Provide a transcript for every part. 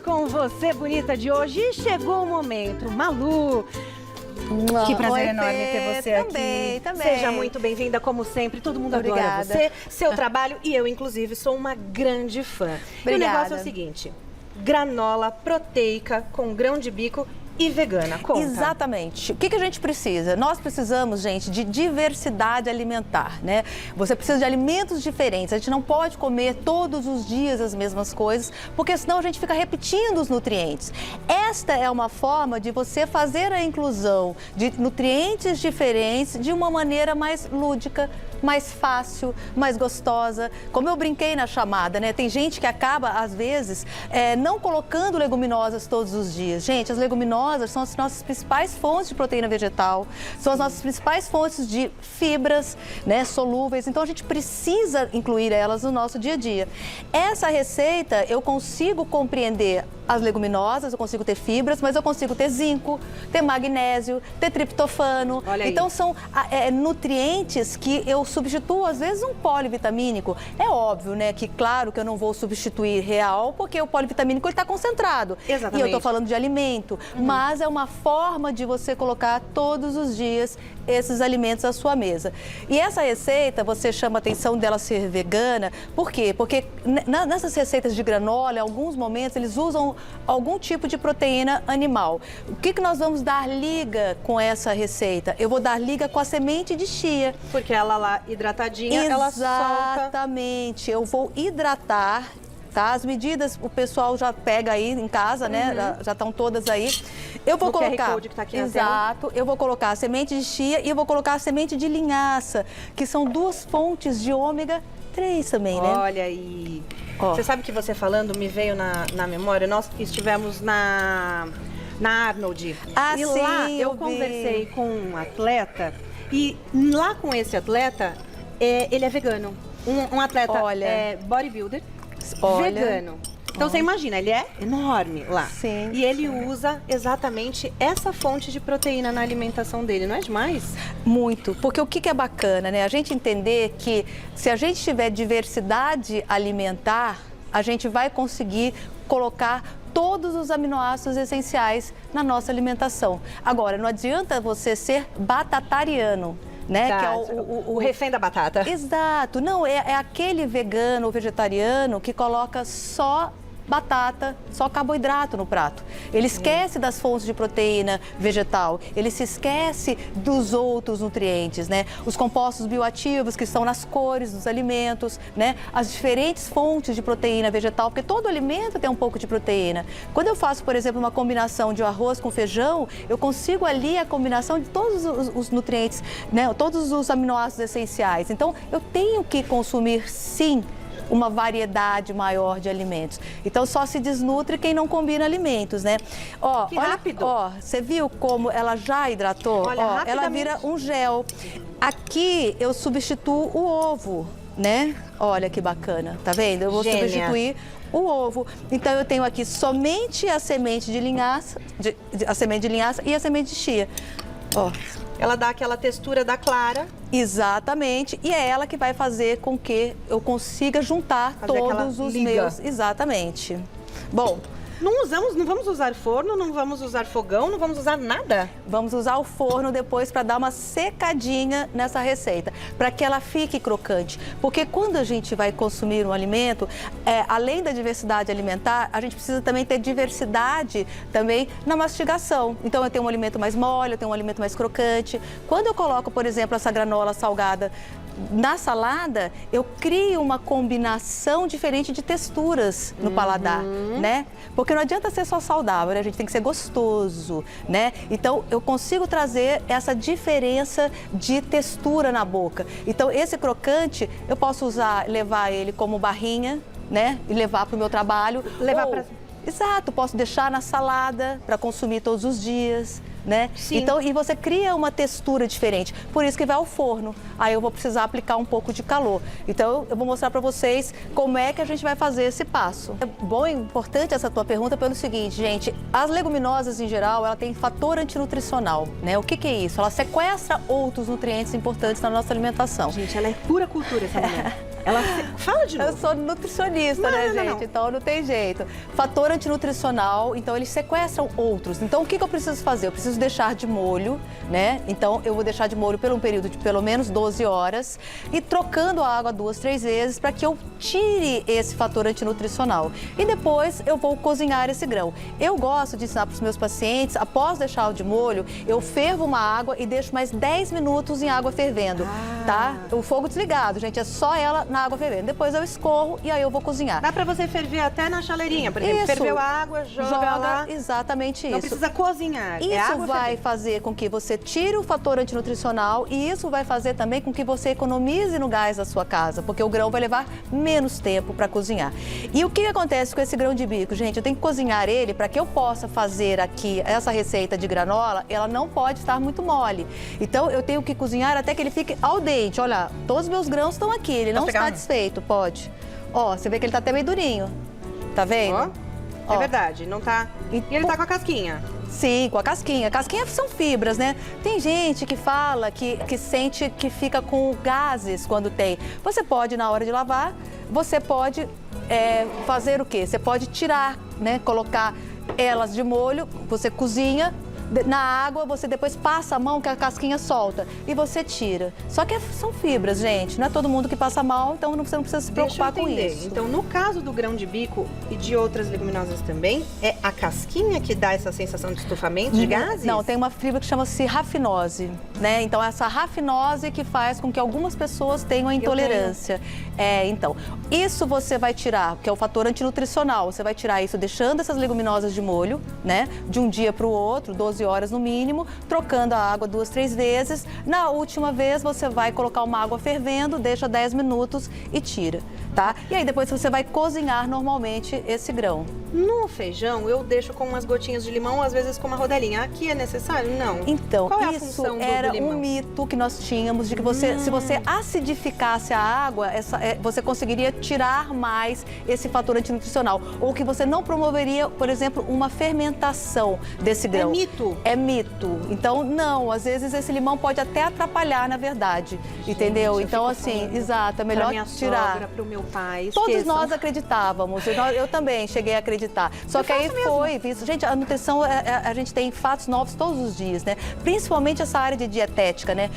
com você, bonita de hoje. E chegou o momento. Malu, que prazer enorme ter você aqui. Também. Seja muito bem-vinda, como sempre. Todo mundo adora você, seu trabalho e eu, inclusive, sou uma grande fã. Obrigada. E o negócio é o seguinte: granola proteica com grão de bico e vegana. Conta. Exatamente. O que a gente precisa? Nós precisamos, gente, de diversidade alimentar, né? Você precisa de alimentos diferentes. A gente não pode comer todos os dias as mesmas coisas, porque senão a gente fica repetindo os nutrientes. Esta é uma forma de você fazer a inclusão de nutrientes diferentes de uma maneira mais lúdica, mais fácil, mais gostosa. Como eu brinquei na chamada, né? Tem gente que acaba, às vezes, não colocando leguminosas todos os dias. Gente, as leguminosas são as nossas principais fontes de proteína vegetal, são as nossas principais fontes de fibras, né, solúveis. Então, a gente precisa incluir elas no nosso dia a dia. Essa receita, eu consigo compreender as leguminosas, eu consigo ter fibras, mas eu consigo ter zinco, ter magnésio, ter triptofano. Então, são nutrientes que eu substituo, às vezes, um polivitamínico. É óbvio, né, que claro que eu não vou substituir real, porque o polivitamínico está concentrado. Exatamente. E eu estou falando de alimento, mas é uma forma de você colocar todos os dias esses alimentos à sua mesa. E essa receita, você chama a atenção dela ser vegana, por quê? Porque nessas receitas de granola, em alguns momentos, eles usam algum tipo de proteína animal. O que nós vamos dar liga com essa receita? Eu vou dar liga com a semente de chia. Porque ela lá, hidratadinha, ela solta. Exatamente. Eu vou hidratar. Tá? As medidas o pessoal já pega aí em casa, né? Já estão todas aí. Eu vou colocar. QR Code que tá aqui na exato. Eu vou colocar a semente de chia e eu vou colocar a semente de linhaça, que são duas fontes de ômega 3 também, né? Olha aí. Você sabe que você falando me veio na memória, nós estivemos na Arnold. Ah, e sim, lá eu conversei com um atleta e lá com esse atleta, ele é vegano. Um atleta bodybuilder. Vegano. Então você imagina, ele é enorme lá. Sim. E ele usa exatamente essa fonte de proteína na alimentação dele, não é demais? Muito, porque o que é bacana, né? A gente entender que se a gente tiver diversidade alimentar, a gente vai conseguir colocar todos os aminoácidos essenciais na nossa alimentação. Agora, não adianta você ser batatariano, né? Tá, que é o refém da batata. Exato. Não, é aquele vegano ou vegetariano que coloca só batata, só carboidrato no prato. Ele esquece das fontes de proteína vegetal, ele se esquece dos outros nutrientes, né? Os compostos bioativos que estão nas cores dos alimentos, né? As diferentes fontes de proteína vegetal, porque todo alimento tem um pouco de proteína. Quando eu faço, por exemplo, uma combinação de arroz com feijão, eu consigo ali a combinação de todos os nutrientes, né? Todos os aminoácidos essenciais. Então, eu tenho que consumir, sim, uma variedade maior de alimentos. Então, só se desnutre quem não combina alimentos, né? Ó, que rápido! Ó, você viu como ela já hidratou? Olha, ó, ela vira um gel. Aqui eu substituo o ovo, né? Olha que bacana, tá vendo? Eu vou substituir o ovo. Então, eu tenho aqui somente a semente de linhaça, a semente de linhaça e a semente de chia. Ó. Ela dá aquela textura da clara. Exatamente. E é ela que vai fazer com que eu consiga juntar todos os meus. Exatamente. Bom, não vamos usar forno, não vamos usar fogão, não vamos usar nada. Vamos usar o forno depois para dar uma secadinha nessa receita, para que ela fique crocante. Porque quando a gente vai consumir um alimento, além da diversidade alimentar, a gente precisa também ter diversidade também na mastigação. Então, eu tenho um alimento mais mole, eu tenho um alimento mais crocante. Quando eu coloco, por exemplo, essa granola salgada na salada, eu crio uma combinação diferente de texturas no paladar, né? Porque não adianta ser só saudável, né? A gente tem que ser gostoso, né? Então, eu consigo trazer essa diferença de textura na boca. Então, esse crocante, eu posso levar ele como barrinha, né? E levar para o meu trabalho. Exato, posso deixar na salada para consumir todos os dias, né? Sim. Então, e você cria uma textura diferente. Por isso que vai ao forno. Aí eu vou precisar aplicar um pouco de calor. Então, eu vou mostrar para vocês como é que a gente vai fazer esse passo. É bom e importante essa tua pergunta pelo seguinte, gente. As leguminosas, em geral, ela tem fator antinutricional, né? O que é isso? Ela sequestra outros nutrientes importantes na nossa alimentação. Gente, ela é pura cultura, essa mulher. Fala de novo. Eu sou nutricionista, né, gente? Então não tem jeito. Fator antinutricional, então eles sequestram outros. Então o que eu preciso fazer? Eu preciso deixar de molho, né? Então eu vou deixar de molho por um período de pelo menos 12 horas e trocando a água 2, 3 vezes para que eu tire esse fator antinutricional. E depois eu vou cozinhar esse grão. Eu gosto de ensinar para os meus pacientes, após deixar o de molho, eu fervo uma água e deixo mais 10 minutos em água fervendo, tá? O fogo desligado, gente, é só ela na água fervendo. Depois eu escorro e aí eu vou cozinhar. Dá pra você ferver até na chaleirinha, por exemplo, ferveu a água, joga lá. Exatamente isso. Não precisa cozinhar. Isso vai fazer com que você tire o fator antinutricional e isso vai fazer também com que você economize no gás da sua casa, porque o grão vai levar menos tempo para cozinhar. E o que acontece com esse grão de bico, gente? Eu tenho que cozinhar ele para que eu possa fazer aqui essa receita de granola, ela não pode estar muito mole. Então eu tenho que cozinhar até que ele fique al dente. Olha, todos os meus grãos estão aqui, ele não está desfeito, pode. Ó, você vê que ele tá até meio durinho. Tá vendo? Ó, é verdade, não tá... E ele tá com a casquinha. Sim, com a casquinha. Casquinha são fibras, né? Tem gente que fala que sente que fica com gases quando tem. Você pode, na hora de lavar, você pode fazer o quê? Você pode tirar, né? Colocar elas de molho, você cozinha. Na água, você depois passa a mão que a casquinha solta e você tira. Só que são fibras, gente. Não é todo mundo que passa mal, então você não precisa se preocupar com isso. Então, no caso do grão de bico e de outras leguminosas também, é a casquinha que dá essa sensação de estufamento, de gases? Não, tem uma fibra que chama-se rafinose, né? Então, essa rafinose que faz com que algumas pessoas tenham a intolerância. Então, isso você vai tirar, que é o fator antinutricional. Você vai tirar isso deixando essas leguminosas de molho, né? De um dia para o outro, 12 horas no mínimo, trocando a água 2, 3 vezes. Na última vez, você vai colocar uma água fervendo, deixa 10 minutos e tira, tá? E aí depois você vai cozinhar normalmente esse grão. No feijão, eu deixo com umas gotinhas de limão, às vezes com uma rodelinha. Aqui é necessário? Não. Então, qual é a isso função era do limão? um mito que nós tínhamos de que você, se você acidificasse a água, você conseguiria tirar mais esse fator antinutricional. Ou que você não promoveria, por exemplo, uma fermentação desse grão. É mito? É mito. Então, não. Às vezes esse limão pode até atrapalhar, na verdade. Entendeu? Então, assim, exato, é melhor pra minha tirar. Sogra, pro meu pai. Todos nós acreditávamos. Eu também cheguei a acreditar. Só que aí foi visto. Gente, a nutrição, a gente tem fatos novos todos os dias, né? Principalmente essa área de dietética, né?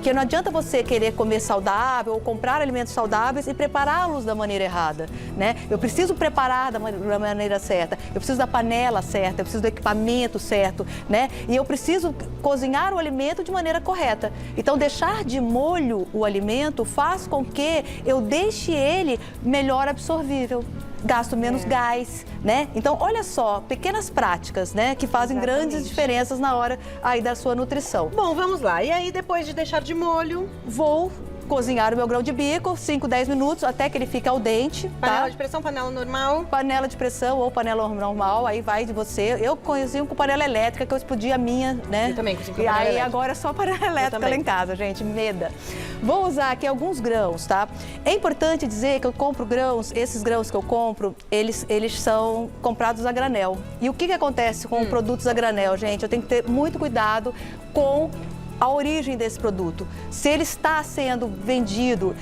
Que não adianta você querer comer saudável ou comprar alimentos saudáveis e prepará-los da maneira errada, né? Eu preciso preparar da maneira certa. Eu preciso da panela certa, eu preciso do equipamento certo, né? E eu preciso cozinhar o alimento de maneira correta. Então, deixar de molho o alimento faz com que eu deixe ele melhor absorvível. Gasto menos gás, né? Então, olha só, pequenas práticas, né? Que fazem grandes diferenças na hora aí da sua nutrição. Bom, vamos lá. E aí, depois de deixar de molho... Vou cozinhar o meu grão de bico, 5, 10 minutos, até que ele fique al dente. Panela de pressão, panela normal? Panela de pressão ou panela normal, aí vai de você. Eu cozinho com panela elétrica, que eu explodi a minha, né? Eu também cozinho com panela elétrica. E aí agora é só panela elétrica lá em casa, gente, meda. Vou usar aqui alguns grãos, tá? É importante dizer que eu compro grãos, esses grãos que eu compro, eles são comprados a granel. E o que acontece com produtos a granel, gente? Eu tenho que ter muito cuidado com a origem desse produto. Se ele está sendo vendido,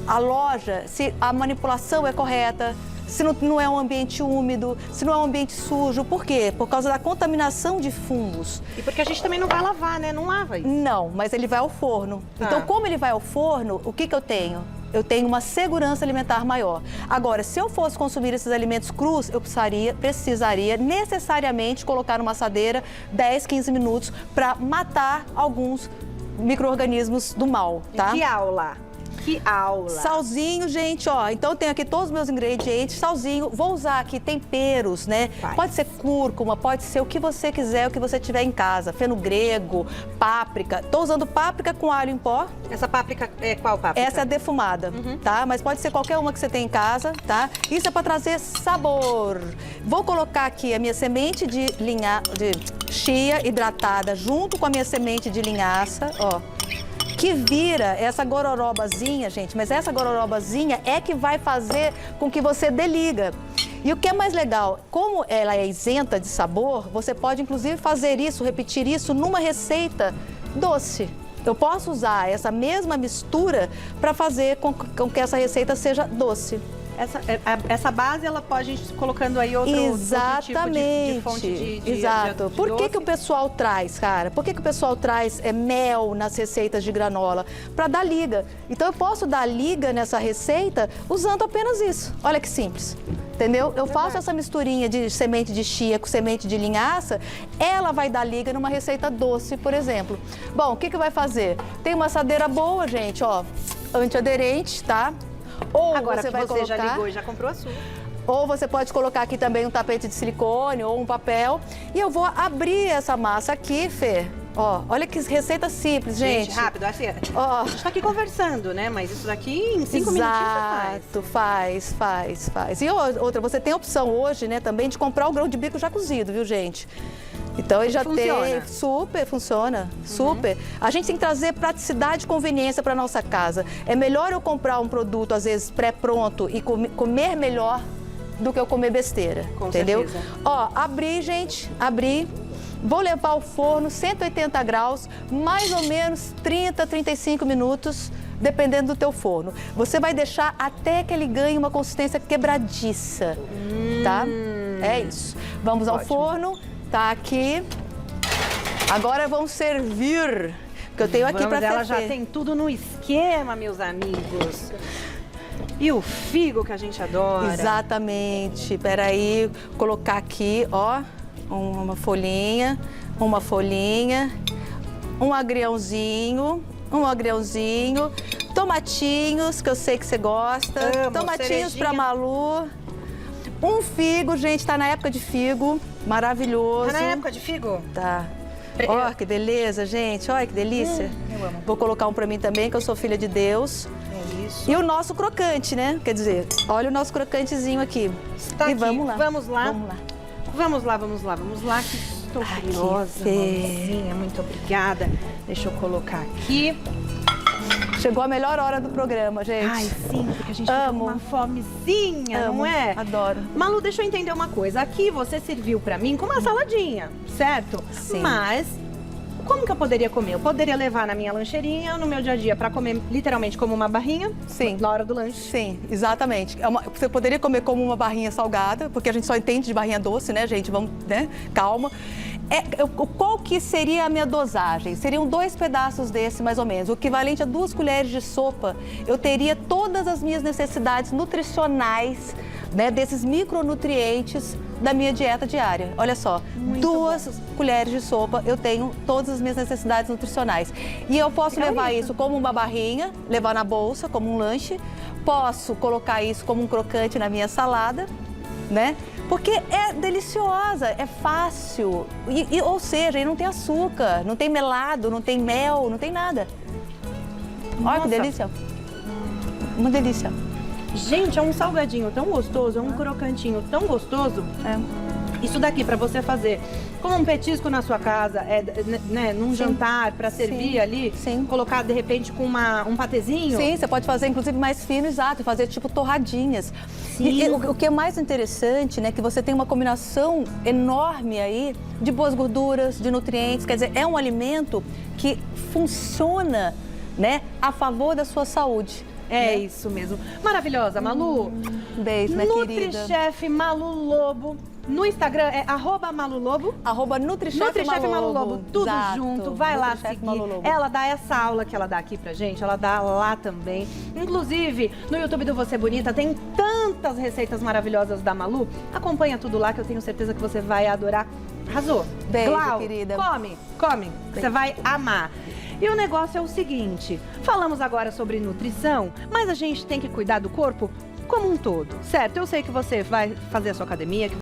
a loja, se a manipulação é correta, se não é um ambiente úmido, se não é um ambiente sujo. Por quê? Por causa da contaminação de fungos. E porque a gente também não vai lavar, né? Não lava isso. Não, mas ele vai ao forno. Então, como ele vai ao forno, o que eu tenho? Eu tenho uma segurança alimentar maior. Agora, se eu fosse consumir esses alimentos crus, eu precisaria necessariamente colocar numa assadeira 10, 15 minutos para matar alguns micro-organismos do mal, tá? Que aula! Que aula! Salzinho, gente, ó. Então, eu tenho aqui todos os meus ingredientes. Salzinho, vou usar aqui temperos, né? Pode ser cúrcuma, pode ser o que você quiser, o que você tiver em casa. Feno-grego, páprica. Tô usando páprica com alho em pó. Essa páprica é qual páprica? Essa é defumada, tá? Mas pode ser qualquer uma que você tem em casa, tá? Isso é para trazer sabor. Vou colocar aqui a minha semente de chia hidratada junto com a minha semente de linhaça, ó. Que vira essa gororobazinha, gente, mas essa gororobazinha é que vai fazer com que você deliga. E o que é mais legal, como ela é isenta de sabor, você pode inclusive fazer isso, repetir isso numa receita doce. eu posso usar essa mesma mistura para fazer com que essa receita seja doce. Essa base, ela pode ir colocando aí outro tipo de fonte de Exato. Por que o pessoal traz, cara? Por que o pessoal traz mel nas receitas de granola? Para dar liga. Então, eu posso dar liga nessa receita usando apenas isso. Olha que simples. Entendeu? Eu faço essa misturinha de semente de chia com semente de linhaça, ela vai dar liga numa receita doce, por exemplo. Bom, o que vai fazer? Tem uma assadeira boa, gente, ó, antiaderente, tá? Ou agora você vai colocar... já ligou e já comprou a sua. Ou você pode colocar aqui também um tapete de silicone ou um papel. E eu vou abrir essa massa aqui, Fê. Ó, olha que receita simples, gente. Rápido, assim, ó. A gente tá aqui conversando, né? Mas isso daqui em 5 minutinhos você faz. E outra, você tem a opção hoje, né, também de comprar o grão de bico já cozido, viu, gente? Então, ele já tem, super, funciona, super. A gente tem que trazer praticidade e conveniência para nossa casa. É melhor eu comprar um produto, às vezes, pré-pronto e comer melhor do que eu comer besteira, entendeu? Certeza. Ó, abri, gente, abri. Vou levar ao forno, 180 graus, mais ou menos 30, 35 minutos, dependendo do teu forno. Você vai deixar até que ele ganhe uma consistência quebradiça, tá? É isso. Vamos ao forno. Tá aqui. Agora vamos servir, que eu tenho aqui para ela já tem tudo no esquema, meus amigos. E o figo que a gente adora. Exatamente. Peraí, colocar aqui, ó, uma folhinha, um agriãozinho, tomatinhos, que eu sei que você gosta, tomatinhos para Malu. Um figo, gente, tá na época de figo, maravilhoso. Tá na época de figo? Tá. Ó, que beleza, gente, olha que delícia. Eu amo. Vou colocar um pra mim também, que eu sou filha de Deus. É isso. E o nosso crocante, né? Quer dizer, olha o nosso crocantezinho aqui. Está e aqui. Vamos lá, que estou curiosa, mãozinha, muito obrigada. Deixa eu colocar aqui. Chegou a melhor hora do programa, gente. Ai, sim, porque a gente fica com uma fomezinha, não é? Adoro. Malu, deixa eu entender uma coisa. Aqui você serviu pra mim com uma saladinha, certo? Sim. Mas como que eu poderia comer? Eu poderia levar na minha lancheirinha, no meu dia a dia, pra comer literalmente como uma barrinha? Sim. Na hora do lanche? Sim, exatamente. Você poderia comer como uma barrinha salgada, porque a gente só entende de barrinha doce, né, gente? Vamos, né? Calma. Qual que seria a minha dosagem? Seriam 2 pedaços desse, mais ou menos. O equivalente a 2 colheres de sopa. Eu teria todas as minhas necessidades nutricionais, né, desses micronutrientes da minha dieta diária. Olha só, 2 colheres de sopa, eu tenho todas as minhas necessidades nutricionais. E eu posso levar isso como uma barrinha, levar na bolsa como um lanche. Posso colocar isso como um crocante na minha salada, né? Porque é deliciosa, é fácil, ou seja, não tem açúcar, não tem melado, não tem mel, não tem nada. Olha que delícia. Uma delícia. Gente, é um salgadinho tão gostoso, é um crocantinho tão gostoso. Isso daqui para você fazer como um petisco na sua casa, né, num jantar para servir ali, colocar de repente com um patezinho. Sim, você pode fazer inclusive mais fino, exato, fazer tipo torradinhas. E o que é mais interessante, né, que você tem uma combinação enorme aí de boas gorduras, de nutrientes, quer dizer, é um alimento que funciona, né, a favor da sua saúde. É isso mesmo. Maravilhosa, Malu. Beijo, minha querida. Nutrichef Malu Lobo. No Instagram é @MaluLobo. @Nutrichef Malu Lobo. Tudo exato. junto. Vai lá seguir. Ela dá essa aula que ela dá aqui pra gente. Ela dá lá também. Inclusive, no YouTube do Você Bonita tem tantas receitas maravilhosas da Malu. Acompanha tudo lá que eu tenho certeza que você vai adorar. Arrasou. Beijo, Glau, querida. Come. Você vai amar. E o negócio é o seguinte, falamos agora sobre nutrição, mas a gente tem que cuidar do corpo como um todo, certo? Eu sei que você vai fazer a sua academia, que